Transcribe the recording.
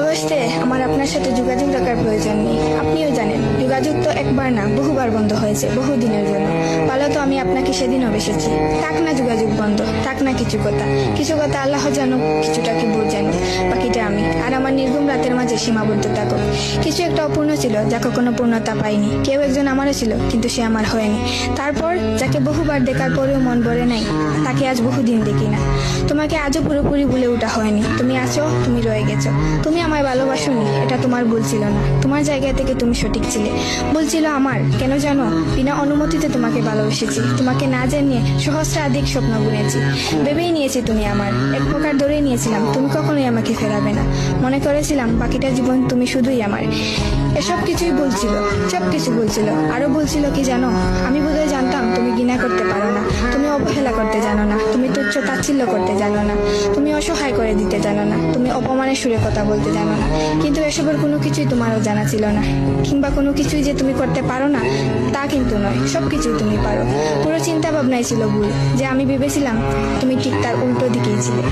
ভালোবাসতে আমার আপনার সাথে যোগাযোগ রাখার প্রয়োজন নেই। আপনিও জানেন যোগাযোগ তো একবার না বহুবার বন্ধ হয়েছে, বহুদিনের জন্য। ভালো তো আমি আপনাকে সেদিনও বেসেছি। থাক না যোগাযোগ বন্ধ, থাক না কিছু কথা আল্লাহ জানো, কিছুটা কি বুঝ জানো, বাকিটা আমি। আর আমার নির্গুম রাতের মাঝে সীমাবদ্ধ থাকো। কিছু একটা অপূর্ণ ছিল যা কখনো পূর্ণতা পাইনি। কেউ একজন আমারও ছিল, কিন্তু সে আমার হয়নি। তারপর যাকে বহুবার দেখার পরেও মন ভরে নাই, তাকে আজ বহুদিন দেখি না। তোমাকে আজও পুরোপুরি ভুলে ওঠা হয়নি। তুমি আছো, তুমি রয়ে গেছো। তুমি আমায় ভালোবাসোনি, এটা তোমার ভুল ছিল না। তোমার জায়গা থেকে তুমি সঠিক ছিলে। ভুল ছিল আমার। কেন জানো? বিনা অনুমতিতে তোমাকে ভালোবেসেছি। তোমাকে না জানিয়ে সহস্রাধিক স্বপ্ন বুনেছি। ভেবেই নিয়েছি তুমি আমার। এক প্রকার ধরেই নিয়েছিলাম তুমি কখনোই আমাকে ফেরাবে না। মনে করেছিলাম বাকিটা জীবন তুমি শুধুই আমার। এসব কিছুই বলছিল, সব কিছু বলছিল। আরো বলছিল কি জানো? আমি বোধহয় জানতাম তুমি ঘৃণা করতে পারো না, তুমি অবহেলা করতে জানো না, তুমি তুচ্ছ তাচ্ছিল্য করতে জানো না, তুমি অসহায় করে দিতে জানো না, তুমি অপমানের সুরে কথা বলতে জানো না। কিন্তু এসবের কোনো কিছুই তোমারও জানা ছিল না, কিংবা কোনো কিছুই যে তুমি করতে পারো না তা কিন্তু নয়। সবকিছুই তুমি পারো। পুরো চিন্তা ভাবনাই ছিল ভুল। যে আমি ভেবেছিলাম তুমি ঠিক তার উল্টো দিকেই ছিলে।